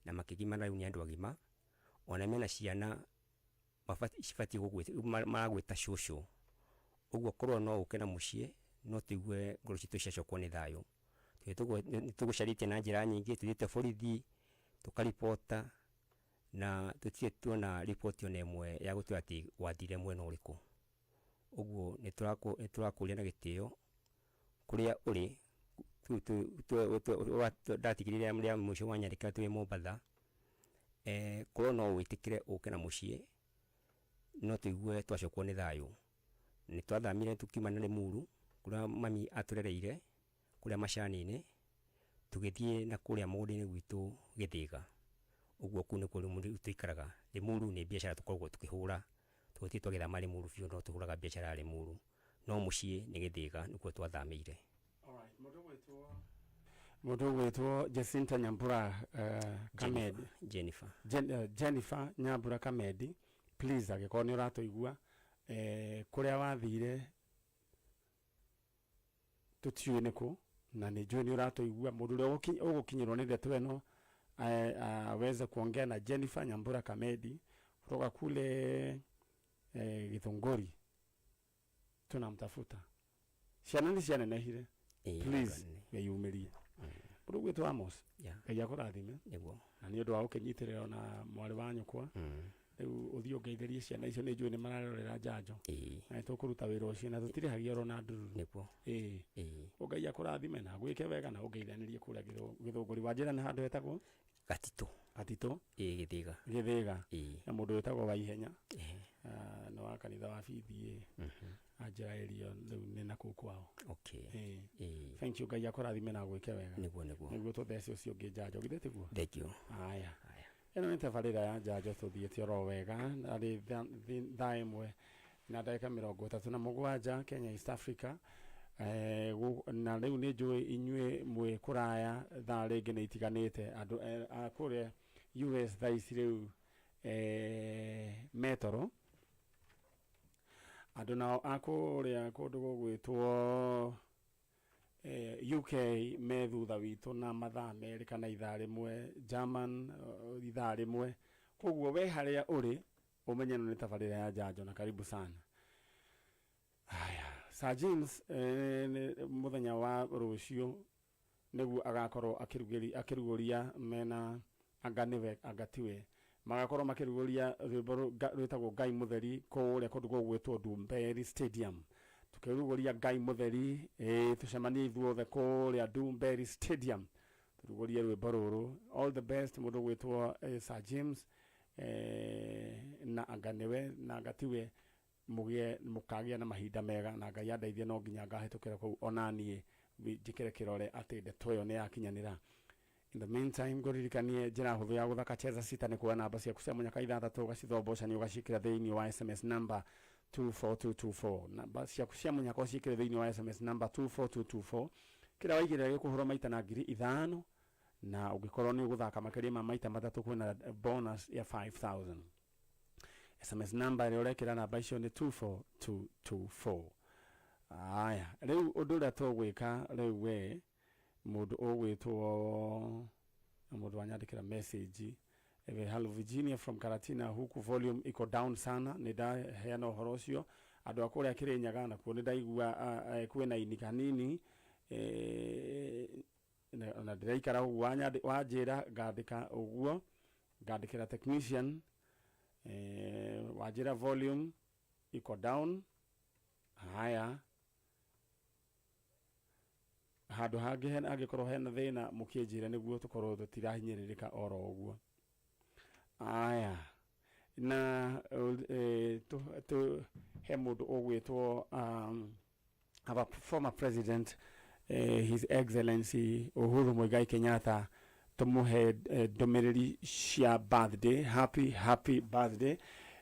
na makigimana riu ni andu agima ona mena ciana cibati maragwita cucu uguo korwo no uke na mucii no tuigue ngoro citu ciacokwo ni thayu nitugucaritie na njira nyingi tuthiite borithi tukaripota na tutire tuona ripoti ona imwe ya gutwira ati wathire mwena uriku uguo niturakuria na gitio kuria uri ndatigirire ria mucio wanyandikira twi Mombatha korwo no witikire uke na mucii no tuigue twacokwo ni thayu nitwathamire tukiuma na Limuru kuria mami aturereire kuria macanini tugithie na kuria mugundini gwitu Githiga uguo kuu nikuo riu tuikaraga Limuru ni biashara tukoragwo tukihura tugutie twagithama Limuru biu no tuhuraga biashara ya Limuru no mucii ni Githiga nikuo twathamire. Alright, mudu gwitwo Jacinta Nyambura Kamedi Jennifer Nyambura Kamedi, please agikorwo ni uratuigua kuria wathire tutiui niku na ni njui ni uratuigua mundu uria ugukinyirwo ni ndeto eno aweze kuongea na Jennifer Nyambura Kamedi kutoka kule Githunguri. Tunamtafuta ciana ni ciana nehire, please weyumirie mundu gwitwo Amos Ngai akurathime niguo na ni undu wa ukinyitirira ona mwari wa nyukwa riu uthio ngeitherie ciana icio ni njui ni mararorera njanjo na tukuruta wira ucio na tutire hagia ro na nduru niguo Ngai akurathime na gwike wega na ungeithanirie kuria Githunguri wa njira ni handu hetagwo Gatito Githiga na mundu wetagwo wa ihenya no wa kanitha wa bithi ajira erio ni na kukwao. Okay. Thank you Ngai akurathime na gwike wega niguo tuthece ucio ngi njanjo githete guo. Thank you. Aya eno ni tabarira ya njanjo tuthiete ro wega ari thaimwe na ndagika 37 Kenya East Africa na riu ni njui inyue mwe kuraya tha ringi ni itiganite andu akure US thaisi riu metro andu nao akuria kundu gugwitwo UK me thutha witu na mathaa meri kana ithaa rimwe, German ithaa rimwe, koguo we haria uri umenye no ni tabarira ya njanjo na karibu sana. Haya, Sir James muthenya wa rucio niguo agakorwo akiruguria mena anganive agatiwe magakorwo makiruguria rwimbo rwitagwo Ngai Mutheri kuria kundu gwitwo Dumberi Stadium. Tukiruguria Ngai Mutheri tucemanie ithuothe kuria Dumberi Stadium turuguria rwimbo ruru. All the best mundu gwitwo Sir James na anganiwe na agatiwe mugie mukagia na mahinda mega na Ngai andeithie no nginya ngahitukira ku onanie njikire kirore ati ndeto yo ni yakinyanira. In the meantime goririkanie njira huthu ya guthaka cheza sita ni kuona namba cia kucia munyaka 6 ugacithomboca ugacikira thiini wa SMS number 24224 namba cia kucia munyaka ucikire thiini wa SMS number 24224 kira waigire gikuhura maita na 5,000 na ugikorwo ni guthaka makiria ma maita 3 kwina bonus ya 5,000. SMS number ile urekira namba icio ni 24224. Aya riu undu ria tugwika riu we mundu ogwitwo mundu wanyandikira message hello Virginia from Karatina huku volume iko down sana ni da heana uhoro ucio andu akuri akirinyaga na kuo ni ndaigua kwina inika nini na ndiraikara uguo wanjira ngandika uguo ngandikira technician wajira volume iko down. Haya handu hangi hena agikorwo hena thina mukienjira niguo tukorwo tutirahinyiririka oro uguo. Aya na to he mundu ogwitwo our former president his excellency Uhuru Muigai Kenyatta tumuhe domereri cia birthday. Happy birthday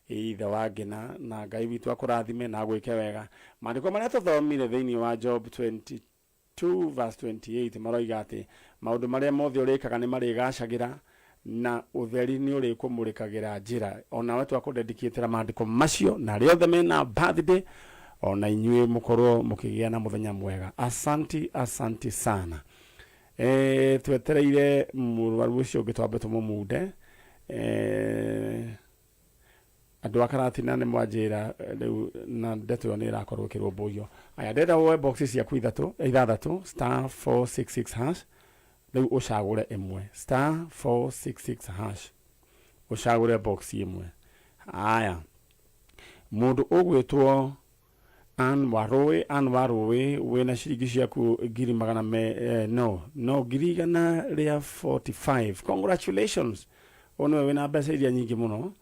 ithe wagena na Ngai witu akurathime na gwike wega. Mandiko maria tuthomire thiini wa Job 22 verse 28 maroiga ati maundu maria mothe urikaga ni marigacagira na utheri ni uri kumurikagira njira. Ona wetu akudedicatera mandiko macio na riothe mena birthday ona inyue mukorwo mukigia na muthenya mwega. Asante sana. twetereire mũrwaru ũcio ũngĩ twambe tũmũmunde andũ akaratina nĩ mwanjĩra rĩu na ndeto ĩyo nĩ ĩrakorwo ĩkĩrũmbũiyo. Aya ndenda woe boxi ciaku ithathatũ star 466 hash rĩu ũcagũre ĩmwe star 466 hash ũcagũre boxi ĩmwe. Aya mũndũ ũgwĩtwo Ann Warũĩ wĩna ciringi ciaku ngiri magana ngiri igana rĩa 45. Congratulations, ono wĩna mbeca iria nyingĩ mũno.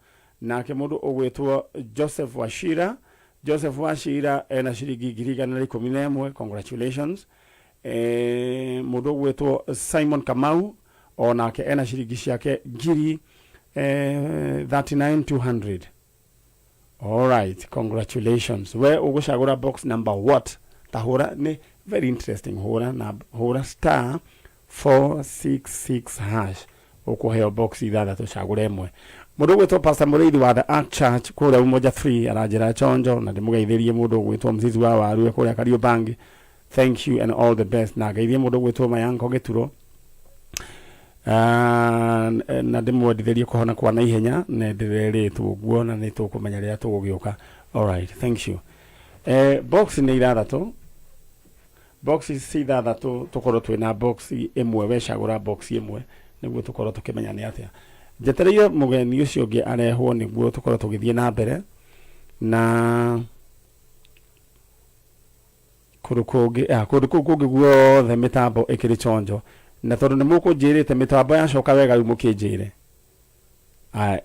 Nake mũndũ ũgwĩtwo Joseph Wachira ena ciringi ngiri igana rĩa 11. Congratulations. Mũndũ ũgwĩtwo Simon Kamau onake ena ciringi ciake ngiri 39,200. All right, congratulations. We ugushagura box number what? Tahora ni very interesting. Hora star 466 hash. Ukuheo box ithathatũ cagũre ĩmwe. Mũndũ ũgwĩtwo Pastor Mũrĩithi wa the Ark Church kũrĩa Umoja 3 aranjĩra chonjo na ndĩmũgeithĩrie mũndũ ũgwĩtwo Mzizi wa Waru kũrĩa Kariobangi. Thank you and all the best. Na geithie mũndũ ũgwĩtwo Mayanko Gĩturo. Na ndĩmwendithĩrie kũhona kwa na ihenya na ndĩrerĩtwo guo na nĩ tũkũmenya rĩrĩa tũgũgĩũka. All right, thank you. Box nĩ ithathatũ. Box si ithathatũ tũkorwo twĩna box ĩmwe wecagũra box ĩmwe nĩguo tũkorwo tũkĩmenya nĩ atĩa. Njetereire mũgeni ũcio ũngĩ arehwo nĩguo tũkorwo tũgĩthiĩ na mbere na kũndũ kũngĩ guothe mĩtambo ĩkĩrĩ chonjo. Na tondũ nĩ mũkũnjĩrĩte mĩtambo yacoka wega rĩu mũkĩnjĩre.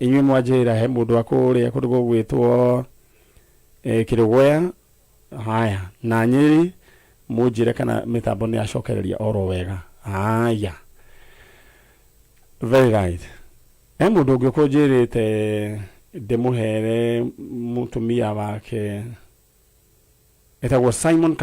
Inyuĩ mwanjĩra he mũndũ akũrĩa kũndũ gũgwĩtwo Kĩrũgũya. Haya na Nyĩrĩ mũnjĩre kana mĩtambo nĩ yacokereria oro wega. Haya, very right. He mũndũ ũngĩ ũkũnjĩrĩte ndĩmũhere mũtumia wake etagwo Simon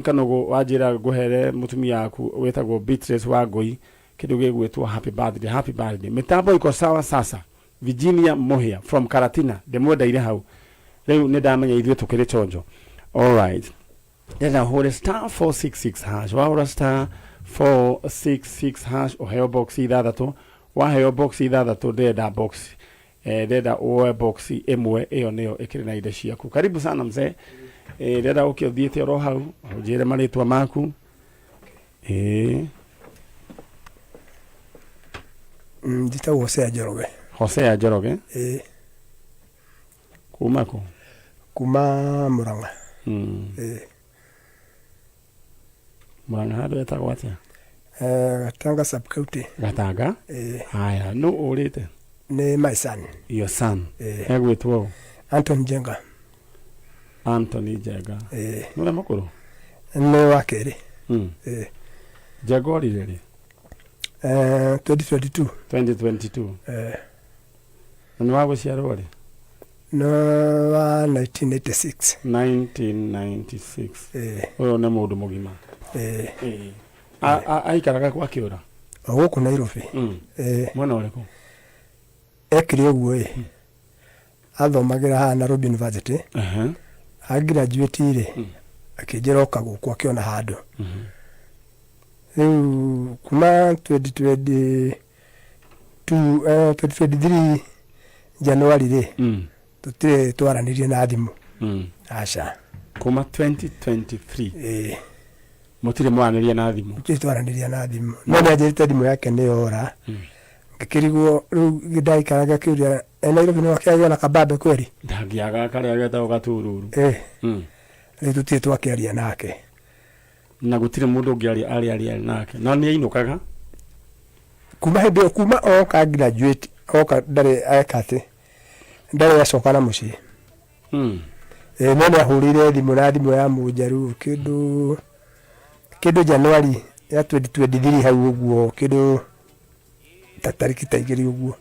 Kanogo wajira guhere mutumia yaku wetagwo Beatrice Wangui kidu gĩgwĩtwo happy birthday. Mitambo iko sawa sasa. Virginia Mohia from Karatina ndĩmwendaire hau rĩu nĩ ndamenya ithuĩ tũkĩrĩ chonjo. All right, then hore star 466 hash wahora star 466 hash oheo box ithathatũ. Waheo box ithathatũ ndenda box ndenda oe box ĩmwe ĩyo nĩyo ĩkĩrĩ na indo ciaku. Karibu sana mzee. Rĩrĩa ũkĩthiĩte oro hau ũnjĩre marĩtwa maku. Njĩtagwo Hosea Njoroge. Kuma kũ? Kuma Murang'a. Murang'a handũ etagwo atĩa? Gatanga sub county. Gatanga? Haya, nũ ũrĩte? Nĩ my son. Your son. Egwĩtwo Anton Jenga. Anthony Jenga. Nũrĩa mũkũrũ? Nĩ wa kerĩ. Jenga orire rĩ? 2022. Na nĩ wa gũciarwo rĩ? No wa 1986. 1996. Ũyũ nĩ mũndũ mũgima. Aikaraga kwa Kĩũra? Gũkũ Nairobi. Mwena ũrĩkũ? Ekire ũguo athomagĩra haha Nairobi University. Graduate rĩ akĩnjĩra oka gũkũ akĩona handũ. Rĩu kuma 2023 January rĩ tũtirĩ twaranĩrie na thimũ. Aca. Kuma 2023 mũtirĩ mwaranĩria na thimũ? Tũtirĩ twaranĩria na thimũ. No nĩanjĩrĩte thimũ yake nĩyora. Ngĩkĩrigwo rĩu ndaikaraga kĩũria Nairobi nĩ wakĩaria na kabambe kweri? Ndangĩaga karĩa getagwo gatururu. Rĩu tũtirĩ twakĩaria nake. Na gũtirĩ mũndũ ũngĩ arĩa nake. Na nĩ ainũkaga? Kuma hĩndĩ ĩyo kuma oka graduate oka ndarĩ ekate. Ndarĩ acoka na mũciĩ. No nĩahũrĩire thimũ na thimũ ya mũnjaru kĩndũ January ya 2023 hau ũguo kĩndũ tariki ta igĩrĩ ũguo.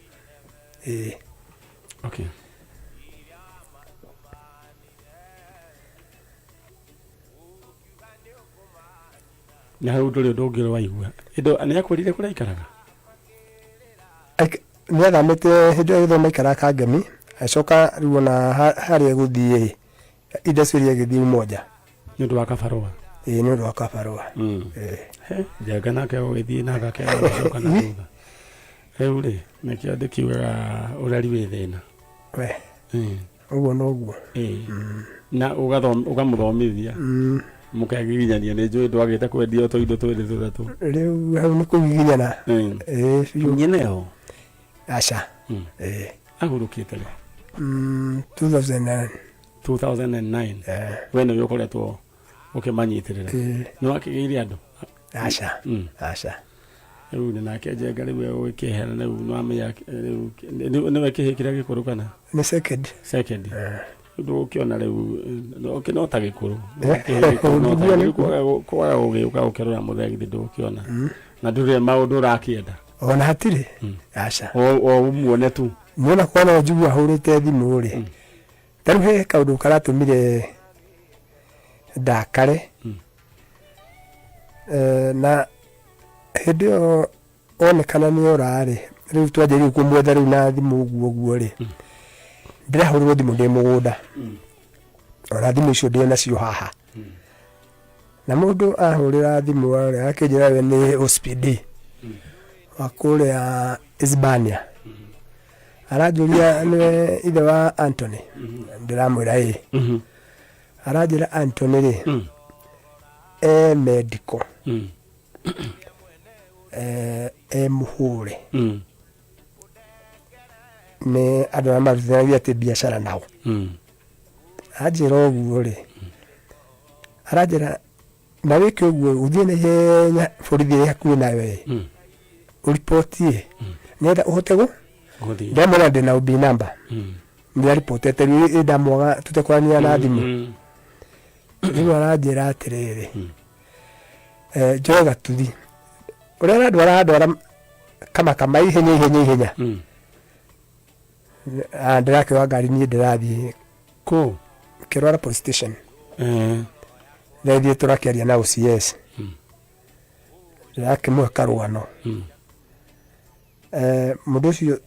Okay. Na hau ndũrĩ ũndũ ũngĩ waigua. Nĩakwĩrire kũrĩa aikaraga? Nĩathamĩte hĩndĩ ĩyo gĩthoma aikaraga Kangemi acoka rĩu ona harĩa gũthiĩ indo ciria gĩthiĩ Umoja. Nĩ ũndũ wa kabarũa? nä å ndå wa kabarå njenga nake å gä thiä na gakega gå coka na thutha rä u rä nä kä o ndä kiugaga å reri wä thä na å guo no guo na å gamå thomithia må kegiginyania nä njå ä ndwagä te kwendia tå indo twä rä tå thatå rä u hau nä kå giginyana nyeneho aca agå rå kä te rä 2009 2009 we nä å koretwo å kä manyitä rä ra nä wakä gä ire andå aca rä u nä nake njenga rä u å gä kä hera rä u nä wamenya nä we kä hä kä rä a gä kå rå kana nä second ndå gå kä ona rä u no ta gä kå rå kwaga gå gä å ka gå kä rora må thegithä ndå gå kä ona na ndå rä maå ndå rakä enda ona hatirä aca o muone tu muona kwana njigua hå rä te thimå rä tarä u he kaå ndå karatå mire ndakare na hä ndä ä yo onekana nä orarä rä u twanjä rä u kå mwetha rä u na thimå guo rä ndä rahå rä rwo thimå ndä må gå nda ona thimå icio ndä nacio haha na må ndå ahå rä ra thimå arä akä njä ra we nä ospd wa kå rä a Hispania aranjå ria nä ithe wa Anthony ndä ramwä ra aranjä ra Anthony rä medical må hå rä nä andå arä a marutithanagia atä biacara nao anjä ra å guo rä aranjä ra na wä kä å guo å thiä na ihenya borithi ä hakuä nawe å ripotie nä enda å hote gå ndamwä ra ndä na OB number nä aripotete rä u ndamwaga tå tekwarania na thimå rä u aranjä ra atä rä rä njoe gatuthi å rä a andå arandwara kamakama ihenya ndä rakä wa ngari niä ndä rathiä kå kä rwara police station thaithiä tå rakä aria na OCS ndä rakä må he karågano må ndå å cio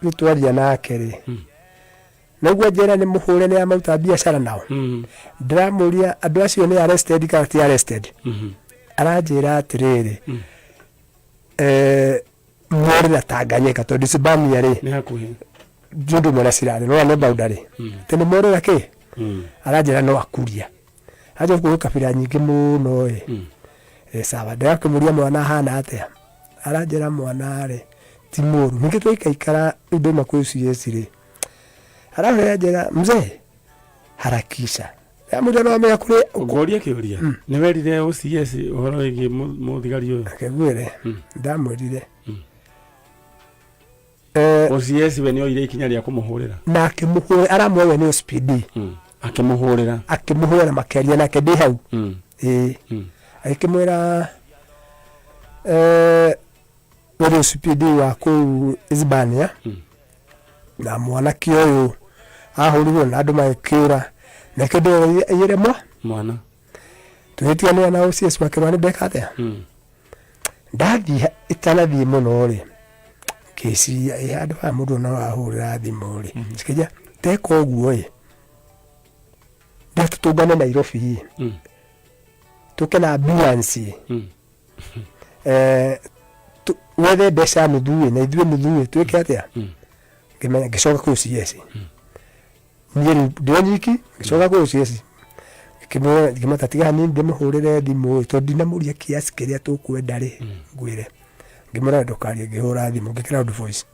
rä twaria nake rä naguo njä ra nä må hå re nä amaruta biacara nao ndä ramå ria andå acio nä arrested kana ti arrested aranjä ra atä rä rä morä ra Tanganyika tondå cibamia rä nä hakuhä ndå ndå mwena cirarä no nä boundary tä nä morä ra kä aranjä ra no akuria anjä kå gä kabira nyingä må no sawa ndä rakä må ria mwana hana atä aranjä ra mwana rä ti må ru ningä twaikaikara rä u ndauma kwä cs rä arahå njä ra mzee harakisha må ria no amenya kå rä ngoria kä å ria nä werire OCS å horo wä giä må thigari å yå akäguä re ndamwä rire OCS we nä oire ikinya rä a kå må hå rä ra na akä må hå ra aramwe we nä OCPD akä må hå rä ra akä må hå ra makäria nake ndä hau agä mwä ra we nä OCPD wa kå u Hispania na mwanake å yå ahå rirwo na andå magäkä ra nake ndä aiyä re mwana tå gä tiganä na OCS makä rwa nä ndeka atä ndathiä itanathiä må no rä ngäciria handå haya må ndå no ahå rä ra thimå rä cikä teka å guo ndä tå tå ngane Nairobi tå ke na ambulance wethe mbeca nuthu na ithuä nuthu twä ke atä ngä coka kå OCS niä rä u ndä o nyiki ngä coka kå OCS ngä mata tiga hanini ndä må hå rä re thimå tondå ndinamå ria kiasi kä rä a tå kwenda rä ngwä re ngä må ra ndå karie ngä hå ra thimå ngä kä ra ndå voice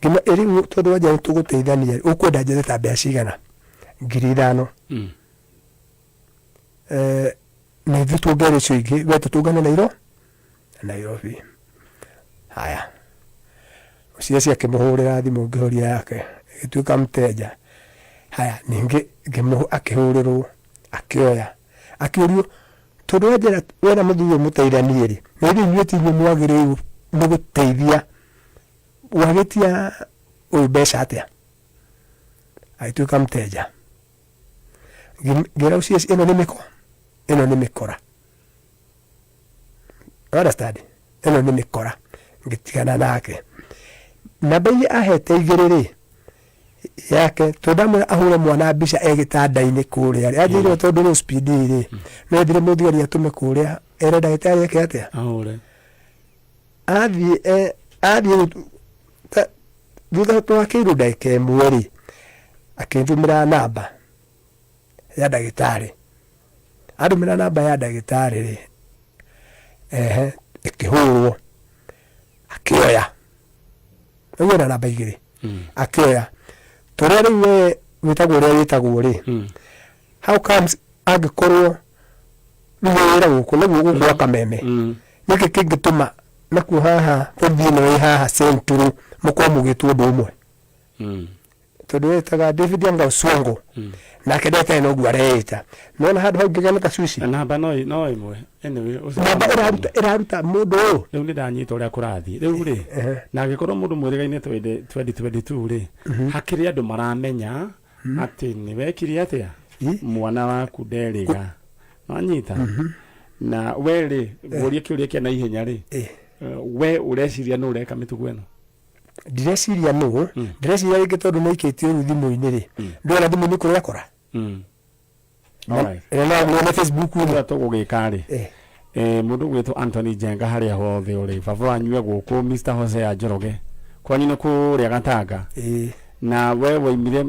rä u tondå wanja nä tå gå teithania å kwenda njethe ta mbeca cigana 5,000 na ithuä tå ngere cio ingä we tå tå ngane Nairobi haya OCS akä må hå rä ra thimå ngä horia yake gä tuä ka mteja haya ningä akä hå rä rwo akä oya akä å rio tondå wa njä wena må thuri må teithanie rä na ithuä inyuä ti inyuä mwagä rä u nä gå teithia wagä tia å yå mbeca atä a agä tuä ka mteja ngä ra OCS ä no nä mä kora understand ä no nä mä kora ngä tigana nake namba iria ahete igä rä rä yake tondamwe ahure mwana mbica egitanda-ini kuria ajire tondu no speed ri no thire muthigari atume kuria ere ndagitari yake atia ahure athie thutha twakiirwo ndagika imwe ri akindumira namba ya ndagitari andumira namba ya ndagitari ri ikihurwo akioya uguo na namba igiri akioya turia riu we witagwo uria witagwo ri how comes angikorwo wira guku naguo guku gwa Kameme niki kingituma nakuo haha borithi ino ĩ haha centuru mukorwo mugitwo undu umwe tondu witaga David anga Osongo nake ndete noguo areita nona handu hau ngigana ta sushi namba no imwe anyway namba iraruta mundu uyu riu ni ndanyita uria kurathi riu ri na agikorwo mundu mwirigaine 2022 ri hakiri andu maramenya ati ni wekiri atia mwana waku nderiga nanyita na we ri guria kiuria kia na ihenya ri we ureciria no ureka mitugu eno ndireciria no ndireciria ringi tondu naikitio ru thimu-ini ri ndona thimu-ini kuria kora alright na Facebook uria tugugika ri mundu gwitwo Anthony Jenga haria hothe uri baba wanyue guku Mr Jose Ajoroge kwanyu ni kuria Gatanga na we waimire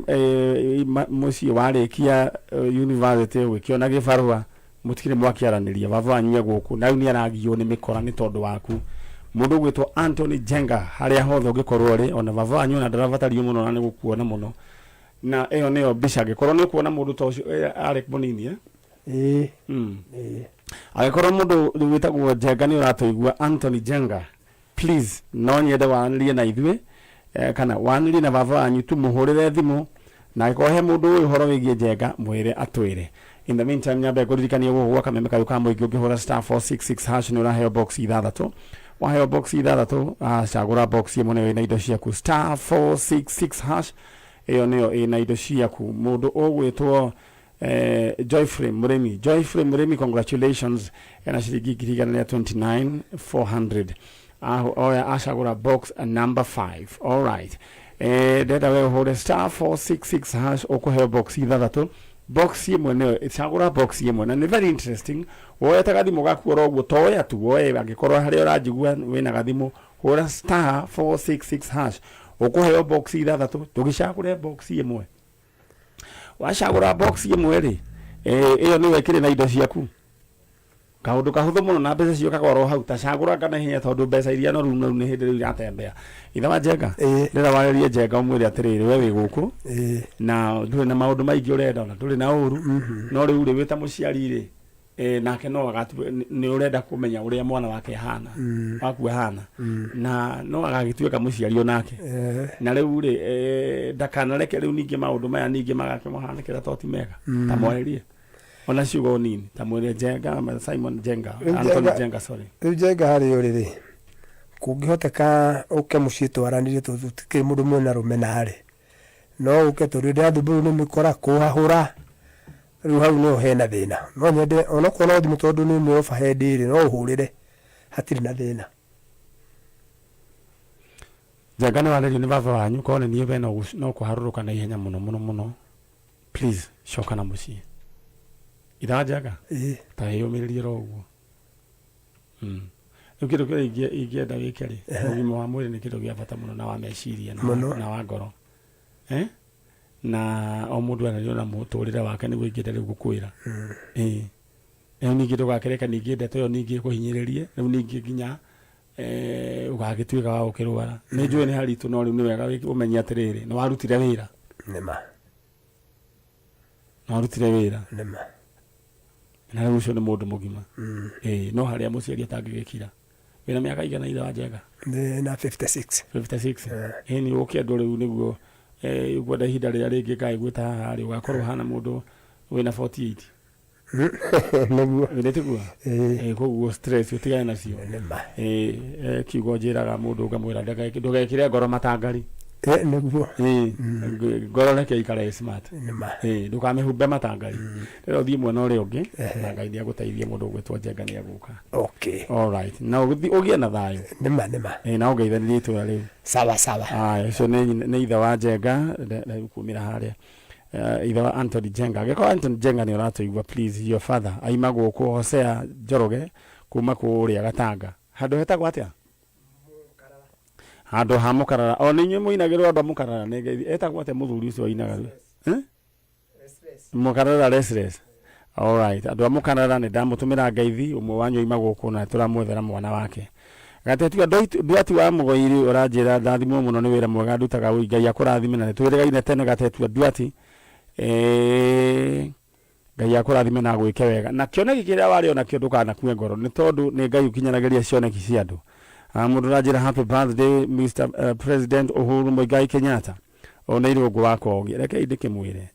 mucii warikia university wikiona gibarua mutikire mwakiaraniria baba wanyue guku na ni aragio ni mikora ni tondu waku mundu gwitwo Anthony Jenga haria hothe ugikorwo ri ona baba wanyu na ndaravatario muno na ni gukuona muno na eyo niyo mbica gikorwo ni kuona mundu ta ucio ari munini agikorwo mundu witagwo Jenga ni uratuigua Anthony Jenga please no nyende wanĩrie na ithuĩ kana wanĩrie na baba wanyu tu muhurire thimu na agikorwo he mundu uyu horo wigie Jenga mwire atwire. In the meantime nyambe kuririkania gwa Kameme kayo ka muingi ungihura *466# ni uraheo box ithathatu waheo box ithathatu cagura box imwe nayo ina indo ciaku *466# iyo niyo ina indo ciaku mundu ugwitwo Joyfrey Muremi congratulations ena ciringi 29,400 oya acagura box number 5 all right ndenda we uhure *466# ukuheo box ithathatu box imwe niyo cagura box imwe na ni very interesting woya ta gathimu gaku oroguo toya tu woya angikorwo haria urajigua wina gathimu hura *466# ukuheo box ithathatu tugicagure box imwe wacagura box imwe ri iyo ni wekire na indo ciaku kaundu kahuthu muno na mbeca cio kagoro hau ta cagura kana hinya tondu mbeca iria no ru ni hindi riu iratembea ithawa Jenga ndira waririe Jenga umwire atiriri we wi guku na nduri na maundu maingi urenda na nduri na uru no riu ri wita muciari ri nake no agatu ni urenda kumenya uria mwana wake hana waku hana na no agagituika muciari onake na riu ri ndakanareke riu ningi maundu maya ningi magake muhanekera toti mega ta mwaririe ona ciugo nini ta mwire Jenga Simon Jenga Anthony Jenga sorry Jenga hari uriri kungihoteka uke mucii twaranirie tutikiri mundu mwena rumena ri no uke turire athumburu ni mikora kuhahura riu hau no hena thina no nyende ona kuona thimu tondu ni me overhead ri no uhurire hatiri na thina Jenga ni wale ni baba wanyu kone ni be no kuharuruka na ihenya muno please shoka na mucii ithawa Jenga ta yumiririe roguo ukiru kire igienda wikari ugima wa mwiri ni kindu gia bata muno na wa meciria na wa ngoro na o mundu anariona muturire wake niguo ingenda riu gukwira ningi tugakereka ningi ndeto yo ningi kuhinyiririe riu ningi nginya ugagituika wa ukirwara ni njui ni haritu no riu ni wega umenye atiriri ni warutire wira nema no warutire wira nema na riu cio ni mundu mugima no haria muciari atangigikira wina miaka igana ithawa Jenga na 56 ni ukiendu riu niguo gwenda ihinda riria ringi kai gwita hari ugakorwo hana mundu wina 48 niguo ndetigua koguo stress utigane nacio kiugo njiraga mundu ngamwira ndugekire ngoro matangari niguo ngoro reke ikare smart nima ndukamehumbe matangari rero uthie mwena uri ungi na Ngai ni aguteithie mundu gwitwo Njenga ni aguka. Okay, all right, na ugie na thayo nima na ungeithanirie itwa riu sawa so ni ithe wa Njenga kumira haria ithe wa Anthony Njenga ageko Anthony Njenga ni uratuigua, please your father aimagwo ku Hosea Njoroge kuma kuria Gatanga handu hetagwo atia handu ha Mukarara o ninyu muinagirwo andu Mukarara ni ngeithi etagwo atia muthuri ucio wainaga Mukarara restless. All right, andu Mukarara ni ndamutumira ngeithi umwe wanyu imagwo ku na turamwethera mwana wake gatetua nduati wa mugoiri uranjira ndathimwo muno ni wira mwega ndutaga Ngai akurathime na twirigaine tene gatetua nduati Ngai akurathime na gwike wega na kioneki kiria wari ona kio ndukanakue ngoro ni tondu ni Ngai ukinyanagiria cioneki cia andu. Mundu ranjira happy birthday Mr. President Uhuru Muigai Kenyatta ona irungu wako ogi reke indike mwire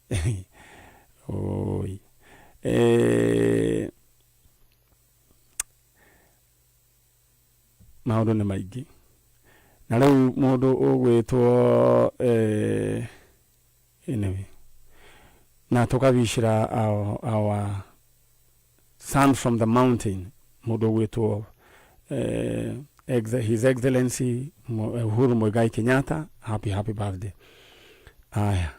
oi maundu ni maingi na riu mundu ugwitwo anyway na tukabishira our son from the mountain mundu ugwitwo His Excellency Uhuru Muigai Kenyatta, happy birthday. Aya.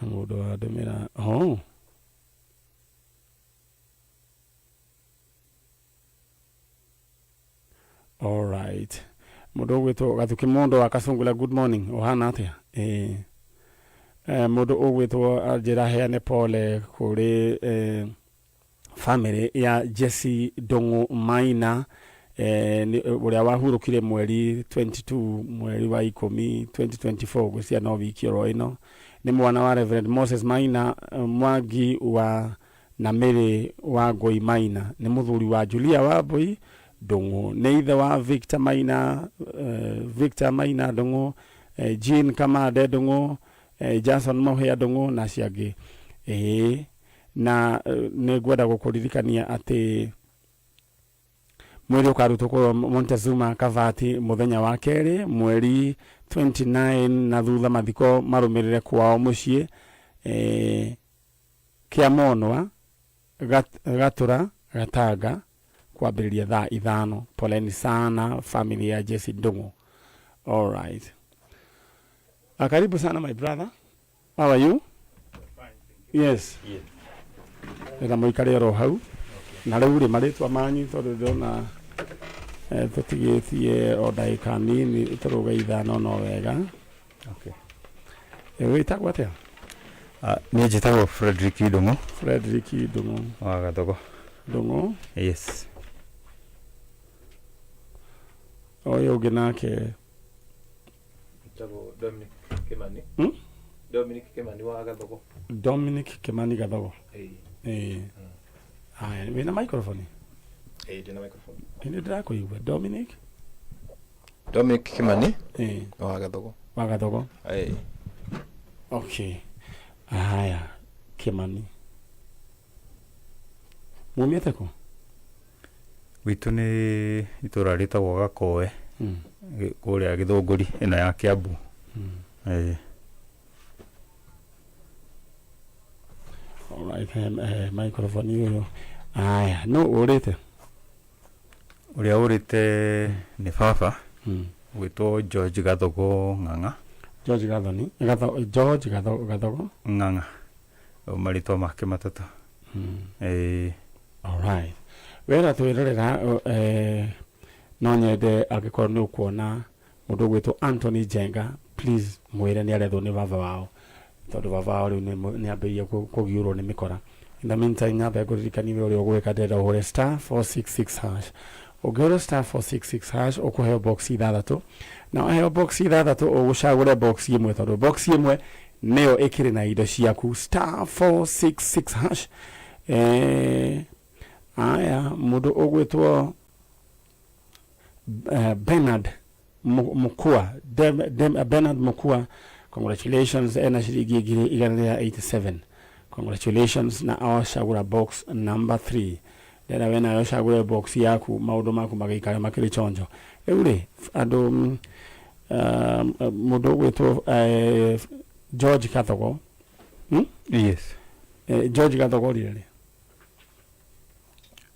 Mundu adumira all right. Mundu ugwitwo Gathuki Mondo akasungula good morning ohana atia mundu ugwitwo anjira heane pole kuri family ya Jesse Dongo Maina uria wahurukire mweri 22 mweri wa 10 2024 gucia no wiki ino ni mwana wa Reverend Moses Maina Mwangi wa Namiri wa Ngoi Maina ni muthuri wa Julia Wambui Dongo ni ithe wa Victor Maina Dongo Jean Kamade Dongo Jason Mohia Dongo na ciangi na negwenda gukuririkania ati mweri ukarutwo ku Montezuma Kavati muthenya wa keri mweri 29 na thutha mathiko marumirire kwao mucii Kiamonwa Gatura Gatanga kwambiriria thaa 5. Poleni sana family ya Jesse Ndungu. All right, karibu sana my brother, how are you? Yes. Ira muikare ro hau na riu ri maritwa manyu tondu ndona tutigitie o daika nini turuga ithano no wega. Okay. Witagwo atia? Ni njitagwo Frederick Ndungu. Frederick Ndungu wa Gathogo. Ndungu? Yes. Oyo ungi nake njitagwo Dominic Kimani. Dominic Kimani wa Gathogo. Dominic Kimani Gathogo. Aya, wina microphone? Ndina microphone. Ini ndirakuigua. Dominic Kimani wa Gathogo. Wa Gathogo. Okay. Aya, Kimani. Mumiete ku? Witu ni itura ritagwo Gakoe. Kuria Githunguri ino ya Kiambu. All right, microphone yuyo. Aya, no urite. Uria urite ni baba. Witwo George Gathogo Ng'ang'a. George Gathogo Ng'ang'a. Maritwa make matatu. All right. Wera twirorera no nyende agikorwo ni ukuona mundu gwitwo Anthony Njenga, please mwire ni arethwo ni baba wao tondu baba wao riu ni ambirie kugiurwo ni mikora. In the meantime nyambe kuririkaniwe uri ugwika ndenda uhure *466# ugiura *466# ukuheo box ithathatu na uheo box ithathatu ugucagure box imwe tondu box imwe neo ikiri na indo ciaku *466#. Aya mundu ugwitwo Bernard Mukua Bernard Mukua, congratulations ena shilingi 187. Congratulations na awashagura box number 3. Dera wena awashagura box yaku maundu maku magaikara makiri chonjo. Eure andu mundu gwitwo George Kathogo. Yes. George Kathogo riri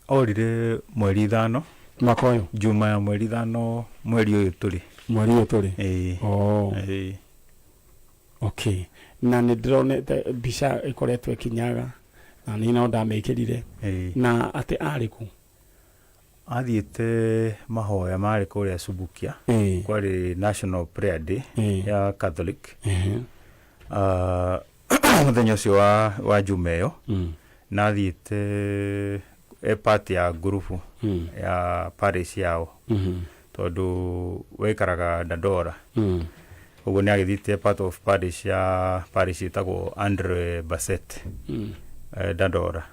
Orire mweri 5 mwaka uyu juma ya mweri 5 mweri uyu turi okay na nä ndä ronete mbica ä koretwo ä kinyaga na nä no ndamä na atä arä ku athiĩte mahoya marĩ kũrĩa Subukia kwarĩ National Prayer Day ya Catholic mũthenya ũcio wa juma ĩyo na athiĩte part ya grupu ya parish yao tondũ waikaraga Dandora ũguo nĩ agĩthiĩte part of parish ya parish ĩtagwo Andre Bassett Dandora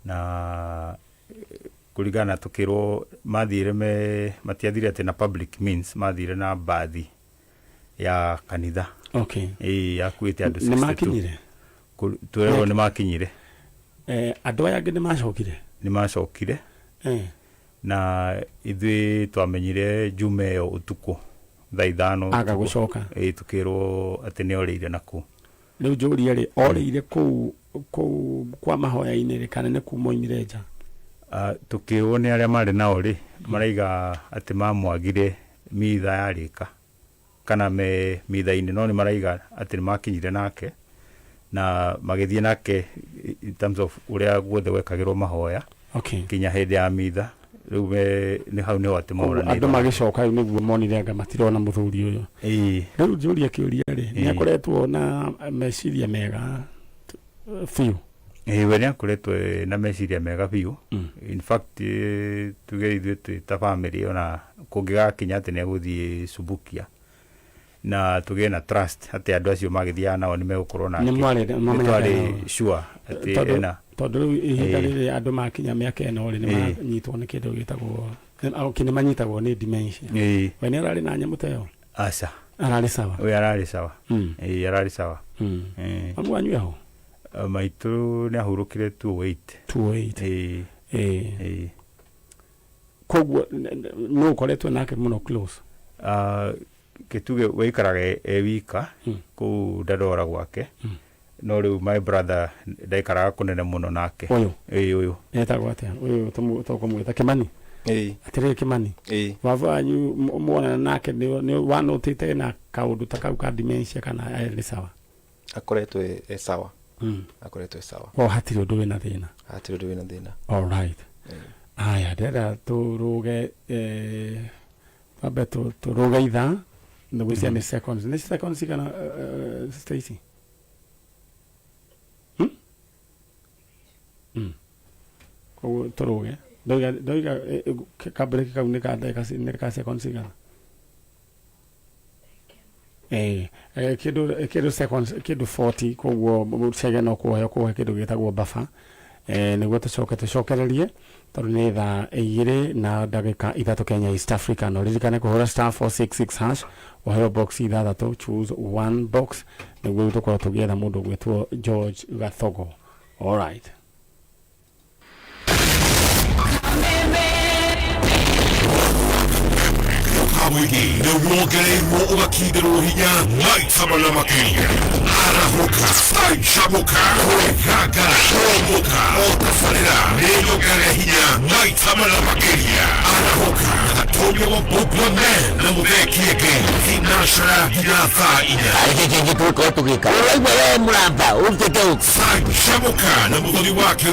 na kuligana tukirwo mathire matiathire ati na public means mathire na bathi ya kanitha yakuite andu 62 ni makinyire turewo ni makinyire andu aya ngi ni macokire na ithui twamenyire juma yo utuku thaa 5 aga gucoka tukirwo ati ni orire naku riu njuri ri orire ku kwa mahoya-inĩ rĩ kana nĩ kumoimire nja tukione aria mari nao ri maraiga ati mamwagire mitha yarika kana me mitha-inĩ no ni maraiga ati ni makinyire nake na magithie nake in terms of uria guothe wekagirwo mahoya kinya hindi ya mitha riu ni hau ni ati maura andu magicoka riu niguo monire anga matirona muthuri uyu riu njuri akiuria ri ni akoretwo na meciria mega fiu we nĩ akoretwo na meciria mega biũ in fact tuge ithuĩ ta family ona kũngĩgakinya atĩ nĩ egũthiĩ Subukia na tũgĩe na trust atĩ andũ acio magĩthiaga nao nĩ megũkorwo nake nĩ twarĩ sure atĩ ena tondũ rĩu ihinda rĩrĩ andũ makinya mĩaka ĩno rĩ nĩ manyitwo nĩ kĩndũ gĩtagwo nĩ manyitagwo nĩ dementia we nĩ ararĩ na nyamũ ta ĩyo aca ararĩ sawa we ararĩ sawa ararĩ sawa mamu wanyu aho maitu nĩ ahurũkire 208 koguo no ukoretwo nake muno close kituge waikaraga wika kũu Dandora gwake no rĩu my brother ndaikaraga kũnene mũno nake ũyũ etagwo atĩa ũyũ tũkũmwĩta Kimani atĩrĩ Kimani baba wanyu muonana nake nĩ wanotĩte na kaũndũ ta kau ka dementia kana arĩ sawa akoretwo sawa akoretwo sawa hatirĩ ũndũ wĩna thĩna all right aya ndĩrenda tũrũge tũrũge ithaa ndagwĩcia nĩ seconds kana Stacy koguo tũrũge ndoiga kabreak kau nĩ ka seconds igana kĩndũ seconds kĩndũ 40 koguo mũcege no kuoya kĩndũ gĩtagwo buffer nĩguo tũcokererie tondũ nĩ thaa 2 na ndagĩka 3 Kenya East Africa no ririkane kũhũra *466# ũheo box 6 choose one box nĩguo tũkorwo tũgĩetha mũndũ gwĩtwo George Gathogo. All right. Awigi, the wogere mo ugakideru hinya, night samana makinya. Arahuka, stai shamuka, gaga, shomuka, otafarira, neyo gare hinya, night samana makinya. Arahuka, katonya wa bubla man, na mudeki again, hinashara hinatha ina. Aike kengi tuko tukika. Ula ibere mulamba, ulteteu. Stai shamuka, na mudori wake